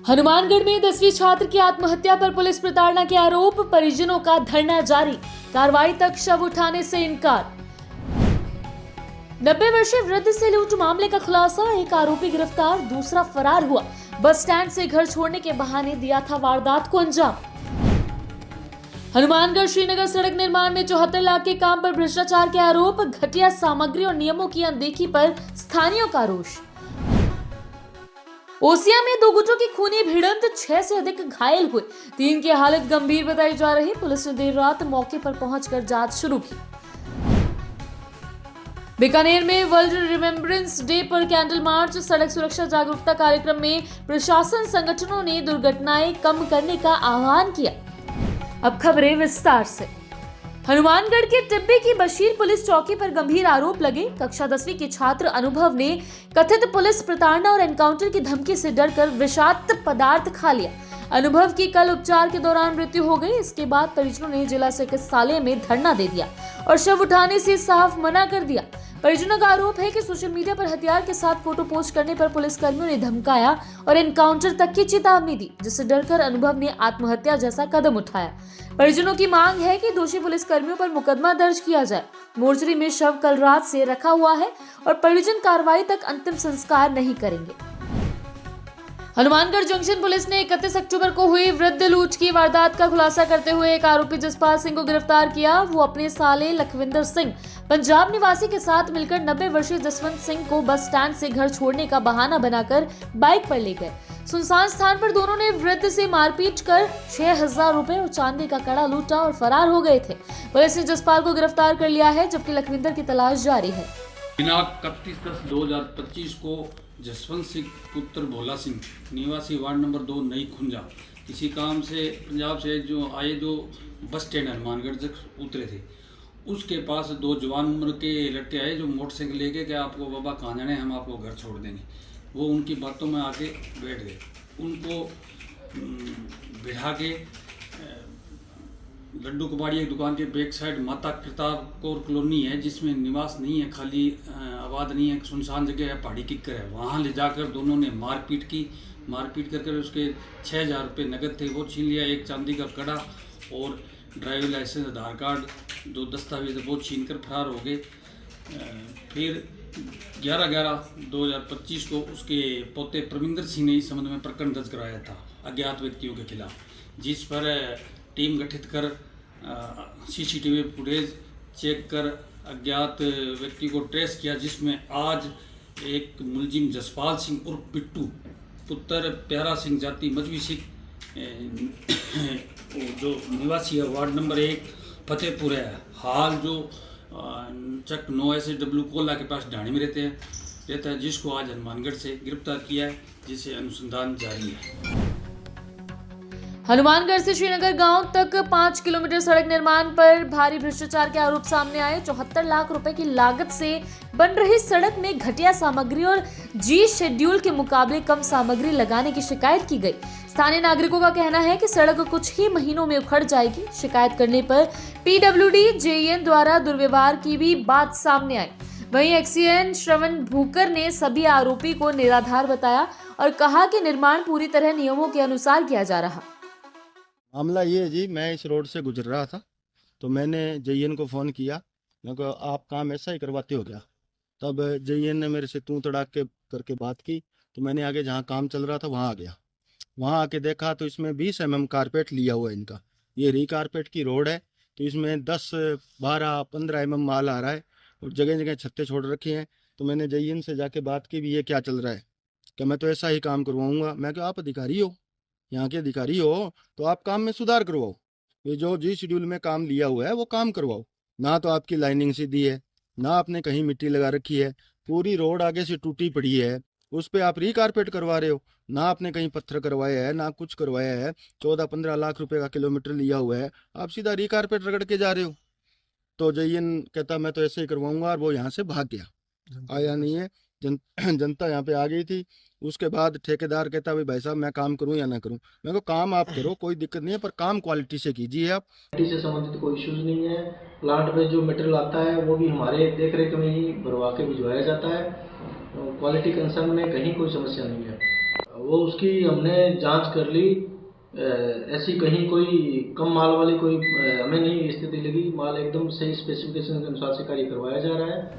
हनुमानगढ़ में 10वीं छात्र की आत्महत्या पर पुलिस प्रताड़ना के आरोप, परिजनों का धरना जारी, कार्रवाई तक शव उठाने से इनकार। 90 वर्षीय वृद्ध से लूट मामले का खुलासा, एक आरोपी गिरफ्तार, दूसरा फरार हुआ। बस स्टैंड से घर छोड़ने के बहाने दिया था वारदात को अंजाम। हनुमानगढ़ श्रीनगर सड़क निर्माण में 74 लाख के काम पर भ्रष्टाचार के आरोप, घटिया सामग्री और नियमों की अनदेखी पर स्थानीयों का रोष। ओसिया में दो गुटों की खूनी भिड़ंत, 6 से अधिक घायल हुए, 3 की हालत गंभीर बताई जा रही। पुलिस ने देर रात मौके पर पहुंचकर जांच शुरू की। बीकानेर में वर्ल्ड रिमेम्बरेंस डे पर कैंडल मार्च, सड़क सुरक्षा जागरूकता कार्यक्रम में प्रशासन संगठनों ने दुर्घटनाएं कम करने का आह्वान किया। अब खबरें विस्तार से। हनुमानगढ़ के टिब्बे की बशीर पुलिस चौकी पर गंभीर आरोप लगे। कक्षा 10वीं के छात्र अनुभव ने कथित पुलिस प्रताड़ना और एनकाउंटर की धमकी से डरकर विषाक्त पदार्थ खा लिया। अनुभव की कल उपचार के दौरान मृत्यु हो गई। इसके बाद परिजनों ने जिला चिकित्सालय में धरना दे दिया और शव उठाने से साफ मना कर दिया। परिजनों का आरोप है कि सोशल मीडिया पर हथियार के साथ फोटो पोस्ट करने पर पुलिसकर्मियों ने धमकाया और एनकाउंटर तक की चेतावनी दी, जिससे डरकर अनुभव ने आत्महत्या जैसा कदम उठाया। परिजनों की मांग है कि दोषी पुलिसकर्मियों पर मुकदमा दर्ज किया जाए। मोर्चरी में शव कल रात से रखा हुआ है और परिजन कार्रवाई तक अंतिम संस्कार नहीं करेंगे। हनुमानगढ़ जंक्शन पुलिस ने 31 अक्टूबर को हुई वृद्ध लूट की वारदात का खुलासा करते हुए एक आरोपी जसपाल सिंह को गिरफ्तार किया। वो अपने साले लखविंदर सिंह, पंजाब निवासी के साथ मिलकर 90 वर्षीय जसवंत सिंह को बस स्टैंड से घर छोड़ने का बहाना बनाकर बाइक पर ले गए। सुनसान स्थान पर दोनों ने वृद्ध से मारपीट कर 6000 रुपए और चांदी का कड़ा लूटा और फरार हो गए थे। पुलिस ने जसपाल को गिरफ्तार कर लिया है, जबकि लखविंदर की तलाश जारी है। दिनांक 31/10/2025 को जसवंत सिंह पुत्र भोला सिंह निवासी वार्ड नंबर 2 नई खुंजा किसी काम से पंजाब से जो बस स्टैंड हनुमानगढ़ तक उतरे थे। उसके पास 2 जवान उम्र के लड़के आए जो मोटरसाइकिल लेके कि आपको बाबा कहाँ जाना है, हम आपको घर छोड़ देंगे। वो उनकी बातों में आके बैठ गए। उनको बिठा के लड्डू कबाड़ी एक दुकान के बैक साइड माता प्रताप कौर कॉलोनी है, जिसमें निवास नहीं है, खाली आबाद नहीं है, सुनसान जगह है, पहाड़ी किक्कर है। वहाँ ले जाकर दोनों ने मारपीट की। मारपीट कर उसके 6000 रुपये नगद थे वो छीन लिया, एक चांदी का कड़ा और ड्राइविंग लाइसेंस, आधार कार्ड, 2 दस्तावेज वो छीन कर फरार हो गए। फिर 11/11/2025 को उसके पोते प्रविंदर सिंह ने इस संबंध में प्रकरण दर्ज कराया था अज्ञात व्यक्तियों के खिलाफ, जिस पर टीम गठित कर सीसीटीवी फुटेज चेक कर अज्ञात व्यक्ति को ट्रेस किया, जिसमें आज एक मुलजिम जसपाल सिंह उर्फ पिट्टू पुत्र प्यारा सिंह जाति मजवी सिंह जो निवासी है वार्ड नंबर 1 फतेहपुर है, हाल जो चक 9 SW कोला के पास ढाणी में रहता है, जिसको आज हनुमानगढ़ से गिरफ्तार किया है, जिसे अनुसंधान जारी है। हनुमानगढ़ से श्रीनगर गांव तक 5 किलोमीटर सड़क निर्माण पर भारी भ्रष्टाचार के आरोप सामने आए। 74 लाख रुपए की लागत से बन रही सड़क में घटिया सामग्री और जी शेड्यूल के मुकाबले कम सामग्री लगाने की शिकायत की गई। स्थानीय नागरिकों का कहना है कि सड़क कुछ ही महीनों में उखड़ जाएगी। शिकायत करने पर PWD JEN द्वारा दुर्व्यवहार की भी बात सामने आई। वहीं एक्सीएन श्रवण भूकर ने सभी आरोपी को निराधार बताया और कहा कि निर्माण पूरी तरह नियमों के अनुसार किया जा रहा। मामला ये है जी, मैं इस रोड से गुजर रहा था तो मैंने JEN को फ़ोन किया। मैं कहा आप काम ऐसा ही करवाते हो क्या? तब JEN ने मेरे से तू तड़ाक के करके बात की, तो मैंने आगे जहाँ काम चल रहा था वहाँ आ गया। वहाँ आके देखा तो इसमें 20 mm कारपेट लिया हुआ है इनका। ये रीकारपेट की रोड है, तो इसमें 10, 12, 15 mm माल आ रहा है और जगह जगह छत्ते छोड़ रखे हैं। तो मैंने JEN से जाके बात की भी ये क्या चल रहा है, कि मैं तो ऐसा ही काम करवाऊँगा। मैं कहा आप अधिकारी हो, यहाँ के अधिकारी हो, तो आप काम में सुधार करवाओ। ये जो जी शेड्यूल में काम लिया हुआ है वो काम करवाओ। ना तो आपकी लाइनिंग सीधी है, ना आपने कहीं मिट्टी लगा रखी है, पूरी रोड आगे से टूटी पड़ी है, उस पर आप रीकारपेट करवा रहे हो। ना आपने कहीं पत्थर करवाया है, ना कुछ करवाया है। 14-15 लाख रुपए का किलोमीटर लिया हुआ है, आप सीधा रीकारपेट रगड़ के जा रहे हो। तो JEN कहता मैं तो ऐसे ही करवाऊंगा, और वो यहाँ से भाग गया, आया नहीं है। जनता यहाँ पे आ गई थी। उसके बाद ठेकेदार कहता भाई साहब मैं काम करूं या ना करूं। मैं को काम आप करो, कोई दिक्कत नहीं है, पर काम क्वालिटी से कीजिए। आप क्वालिटी से संबंधित कोई इश्यूज नहीं है। प्लांट में जो मटेरियल आता है वो भी हमारे देख रेख में ही भरवा के भिजवाया जाता है। क्वालिटी कंसर्न में कहीं कोई समस्या नहीं है। वो उसकी हमने जांच कर ली। ऐसी कहीं कोई कम माल वाली कोई हमें नहीं स्थिति लगी। माल एकदम सही स्पेसिफिकेशन के अनुसार से कार्य करवाया जा रहा है।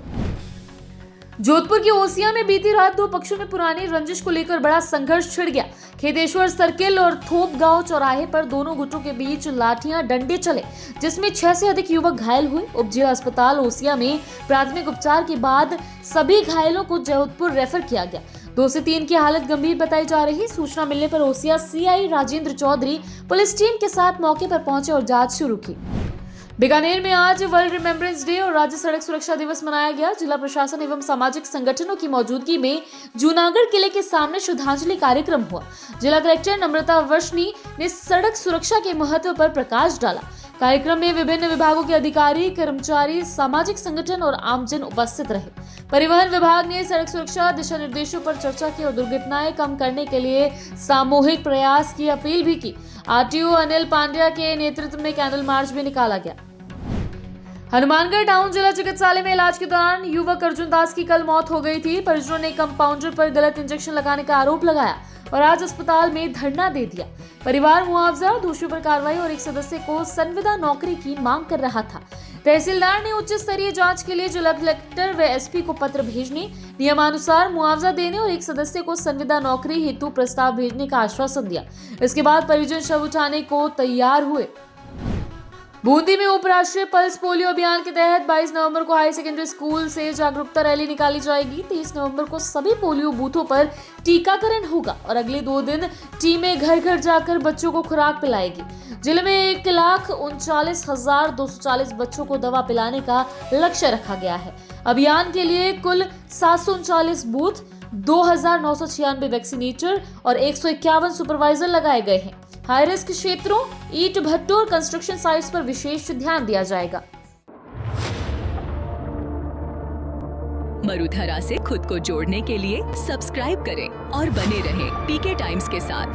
जोधपुर की ओसिया में बीती रात दो पक्षों में पुरानी रंजिश को लेकर बड़ा संघर्ष छिड़ गया। खेतेश्वर सर्किल और थोप गांव चौराहे पर दोनों गुटों के बीच लाठियां डंडे चले, जिसमें 6 से अधिक युवक घायल हुए। उप जिला अस्पताल ओसिया में प्राथमिक उपचार के बाद सभी घायलों को जोधपुर रेफर किया गया। 2 से 3 की हालत गंभीर बताई जा रही। सूचना मिलने पर Osian CI Rajendra Chaudhary police team के साथ मौके पर पहुंचे और जांच शुरू की। बीकानेर में आज वर्ल्ड रिमेम्बरेंस डे और राज्य सड़क सुरक्षा दिवस मनाया गया। जिला प्रशासन एवं सामाजिक संगठनों की मौजूदगी में जूनागढ़ किले के सामने श्रद्धांजलि कार्यक्रम हुआ। जिला कलेक्टर नम्रता वर्षनी ने सड़क सुरक्षा के महत्व पर प्रकाश डाला। कार्यक्रम में विभिन्न विभागों के अधिकारी, कर्मचारी, सामाजिक संगठन और आमजन उपस्थित रहे। परिवहन विभाग ने सड़क सुरक्षा दिशा निर्देशों पर चर्चा की और दुर्घटनाएं कम करने के लिए सामूहिक प्रयास की अपील भी की। आरटीओ अनिल पांड्या के नेतृत्व में कैंडल मार्च भी निकाला गया। हनुमानगढ़ टाउन जिला चिकित्सालय में इलाज के दौरान युवक अर्जुन दास की कल मौत हो गई थी। परिजनों ने कंपाउंडर पर गलत इंजेक्शन लगाने का आरोप लगाया और आज अस्पताल में धरना दे दिया। परिवार मुआवजा, दोषियों पर कार्रवाई और एक सदस्य को संविदा नौकरी की मांग कर रहा था। तहसीलदार ने उच्च स्तरीय जांच के लिए जिला कलेक्टर व एसपी को पत्र भेजने, नियमानुसार मुआवजा देने और एक सदस्य को संविदा नौकरी हेतु प्रस्ताव भेजने का आश्वासन दिया। इसके बाद परिजन शव उठाने को तैयार हुए। बूंदी में उपराष्ट्रीय पल्स पोलियो अभियान के तहत 22 नवंबर को हाई सेकेंडरी स्कूल से जागरूकता रैली निकाली जाएगी। 30 नवंबर को सभी पोलियो बूथों पर टीकाकरण होगा और अगले 2 दिन टीमें घर घर जाकर बच्चों को खुराक पिलाएगी। जिले में 1,39,240 बच्चों को दवा पिलाने का लक्ष्य रखा गया है। अभियान के लिए कुल 739 बूथ, 2,996 वैक्सीनेटर और 151 सुपरवाइजर लगाए गए हैं। हाई रिस्क क्षेत्रों, ईंट भट्टों और कंस्ट्रक्शन साइट्स पर विशेष ध्यान दिया जाएगा। मरुधरा से खुद को जोड़ने के लिए सब्सक्राइब करें और बने रहें पीके टाइम्स के साथ।